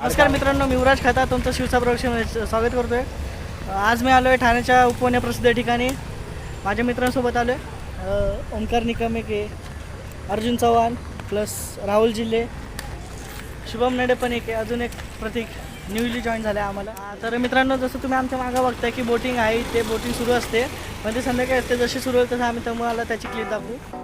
नमस्कार मित्रांनो, मी युवराज खाता तुमचं शिवसा प्रॉडक्शनमध्ये स्वागत करतो आहे. आज मी आलो आहे ठाण्याच्या उपवने प्रसिद्ध ठिकाणी. माझ्या मित्रांसोबत आलो आहे. ओंकार निकम एक आहे, अर्जुन चव्हाण प्लस राहुल जिल्हे, शुभम नेडे पण एक आहे, अजून एक प्रतीक न्यूली जॉईन झालं आहे आम्हाला. तर मित्रांनो, जसं तुम्ही आमच्या मागं बघताय की बोटिंग आहे, ते बोटिंग सुरू असते. पण ते संध्याकाळी असते, जशी सुरू होईल तसं आम्ही तुम्हाला त्याची क्लिप दाखवू.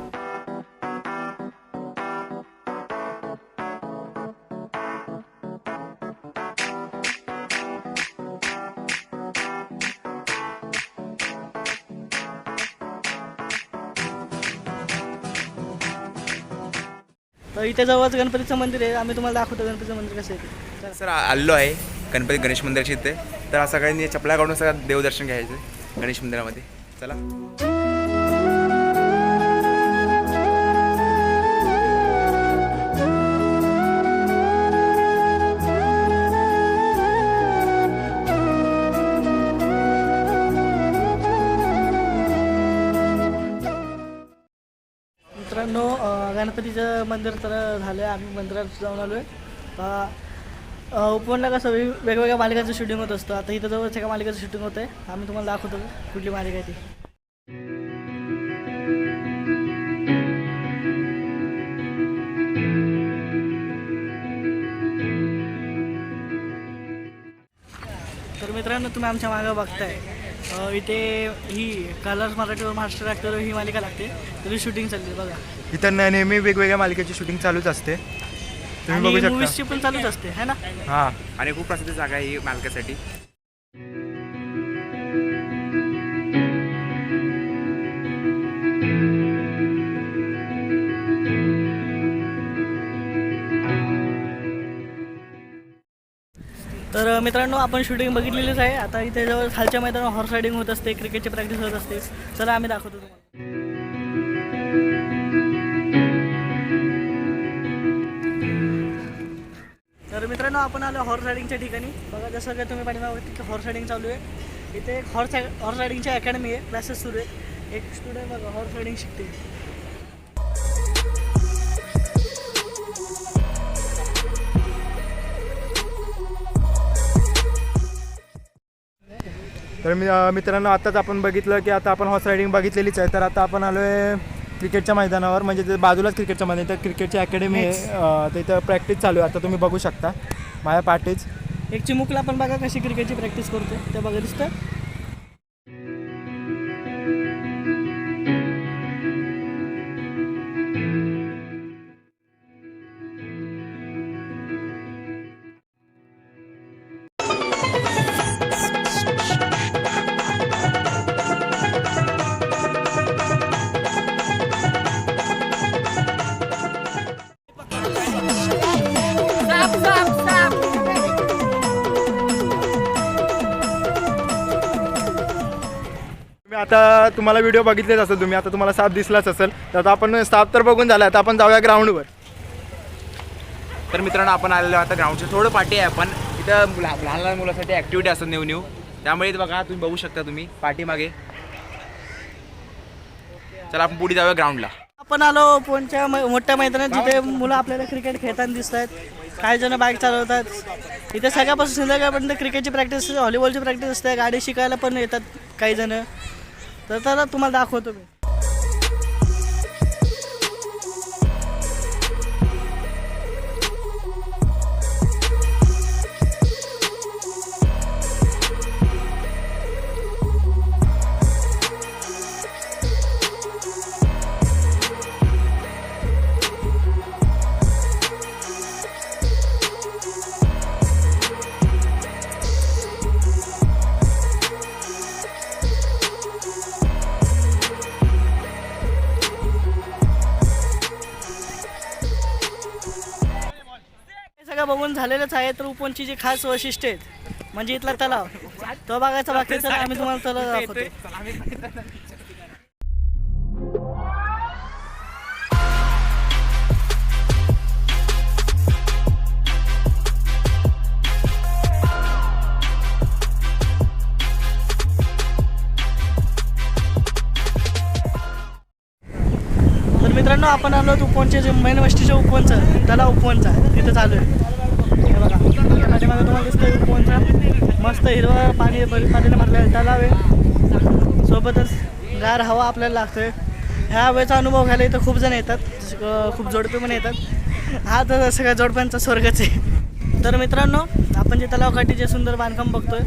तर इथे जवळच गणपतीचं मंदिर आहे, आम्ही तुम्हाला दाखवतो गणपतीचं मंदिर कसं आहे ते. सर आलो आहे गणपती गणेश मंदिराची इथे. तर सगळ्यांनी चपला काढून सगळं देवदर्शन घ्यायचं गणेश मंदिरामध्ये. चला. मित्रांनो, गणपतीचं मंदिर तर झालं आहे, आम्ही मंदिरात जाऊन आलो आहे. उपवनला कसं वेगवेगळ्या मालिकांचं शूटिंग होत असतं. आता इथं जवळच एका मालिकेचं शूटिंग होतं आहे, आम्ही तुम्हाला दाखवतो कुठली मालिका आहे ती. तर मित्रांनो, तुम्ही आमच्या मागं बघताय इथे ही कलर्स मराठीवर महाराष्ट्र ॲक्टर ही मालिका लागते, तरी शूटिंग चालली बघा. इथं नेहमी वेगवेगळ्या मालिकेची शूटिंग चालूच असते, तुम्ही बघू आणि शकता. मूवीजची पण चालूच असते है ना. हां, आणि खूप प्रसिद्ध जागा आहे ही मालकासाठी. तर मित्रांनो, आपण शूटिंग बघितलेलीच आहे. आता इथे जवळ खालच्या मैदानावर हॉर्स रायडिंग होत असते, क्रिकेटची प्रॅक्टिस होत असते. चला आम्ही दाखवतो तुम्हाला. तर मित्रांनो, आपण आलो हॉर्स रायडिंगच्या ठिकाणी. बघा, जसं काय तुम्ही पाठीमागे बघता की हॉर्स रायडिंग चालू आहे. इथे एक हॉर्स रायडिंगची अकॅडमी आहे, क्लासेस सुरू आहे. एक स्टुडंट बघा हॉर्स रायडिंग शिकते. तर मित्रांनो, आताच आपण बघितलं की आता आपण हॉर्स रायडिंग बघितलेलीच आहे. तर आता आपण आलो आहे क्रिकेटच्या मैदानावर, म्हणजे ते बाजूलाच क्रिकेटच्या मैदान, तर क्रिकेटची अकॅडमी आहे. तिथं प्रॅक्टिस चालू आहे. आता तुम्ही बघू शकता माझ्या पाठीच. एक चिमुकला पण बघा कशी क्रिकेटची प्रॅक्टिस करते, ते बघा दिसतं. आता तुम्हाला व्हिडिओ बघितलेच असेल तुम्ही, आता तुम्हाला साप दिसलाच असेल. तर आता आपण साप तर बघून झाला, आता आपण जाऊया ग्राउंडवर. तर मित्रांनो, आपण आलेलो आता ग्राउंडची थोडं पाठी आहे. आपण इथं लहान लहान मुलांसाठी ॲक्टिव्हिटी असतात न्यू. त्यामुळे इथं बघा, तुम्ही बघू शकता तुम्ही पाठीमागे. चला आपण पुढे जाऊया ग्राउंडला. आपण आलो पोनच्या मोठ्या मैदानात, जिथे मुलं आपल्याला क्रिकेट खेळताना दिसत आहेत. काही जण बाईक चालवतात. इथे सगळ्यापासून संध्याकाळपर्यंत क्रिकेटची प्रॅक्टिस, व्हॉलीबॉलची प्रॅक्टिस असते. गाडी शिकायला पण येतात काही जण. तर त्याला तुम्हाला दाखवतो मी. बघून झालेलंच आहे. तर उपवनची जी खास वैशिष्ट्य आहेत म्हणजे इथला तलाव, तो बघायचा बाकी. तर आम्ही तुम्हाला तलाव दाखवतो. मित्रांनो आपण आलो उपवनचे जे मेन वस्तीच्या उपवनचं त्याला उपवनचा तिथे चालू आहे. हे बघा माझ्या मागे तुम्हाला दिसतंय उपवनचा मस्त हिरवा पाण्याने भरलेला तलाव आहे, सोबतच गार हवा आपल्याला लागतोय. ह्या हवेचा अनुभव घ्यायला इथं खूप जण येतात, खूप जोडपे पण येतात. हा तर सगळ्या जोडप्यांचा स्वर्गच आहे. तर मित्रांनो, आपण जे तलावकाठी जे सुंदर बांधकाम बघतोय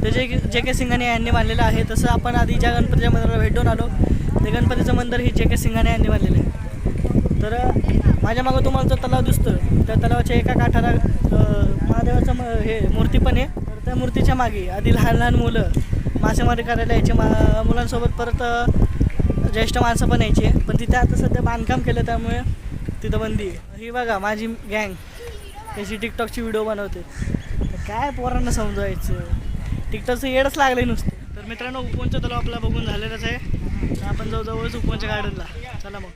ते जे.के. सिंघानिया यांनी बांधलेलं आहे. तसं आपण आधी ज्या गणपतीच्या मंदिराला भेट देऊन आलो ते गणपतीचं मंदिर ही जे.के. सिंघानिया यांनी बांधलेलं आहे. तर माझ्या मागं तुम्हाला जो तलाव दिसतो त्या तलावाच्या एका काठाला महादेवाचं हे मूर्ती पण आहे. तर त्या मूर्तीच्या मागे आधी लहान लहान मुलं मासेमारी करायला यायचे, मुलांसोबत परत ज्येष्ठ माणसं पण यायची. पण तिथे आता सध्या बांधकाम केलं त्यामुळे तिथं बंदी आहे. ही बघा माझी गँग त्याची टिकटॉकची व्हिडिओ बनवते. तर काय पोरांना समजवायचं, टिकटॉकचं येडच लागलं नुसतं. तर मित्रांनो, उपवनचं तलाव आपला बघून झालेलंच आहे. तर आपण जाऊ जवळच उपवनच्या गार्डनला. चला मग.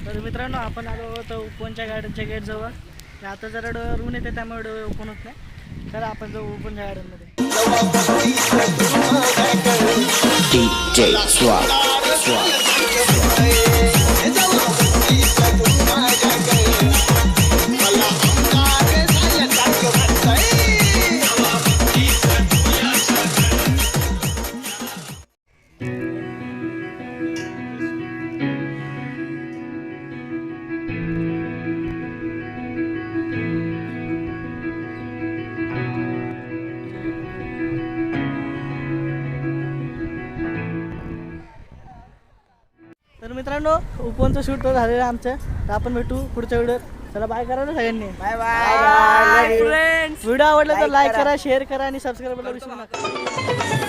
तर मित्रांनो, आपण आलो होतो उपवनच्या गार्डनच्या गेटजवळ. आता जरा डोळ्यावर ऊन येते त्यामुळे डोळे ओपन होत नाही. तर आपण जाऊ उपवनच्या गार्डनमध्ये. DJ Swag. तर मित्रांनो, उपवनचं शूट तर झालेलं आहे आमचं. तर आपण भेटू पुढच्या व्हिडिओत. चला बाय करा ना सगळ्यांनी. Bye bye. व्हिडिओ आवडला तर लाईक करा, शेअर करा आणि सबस्क्राईब करायला विसरू नका.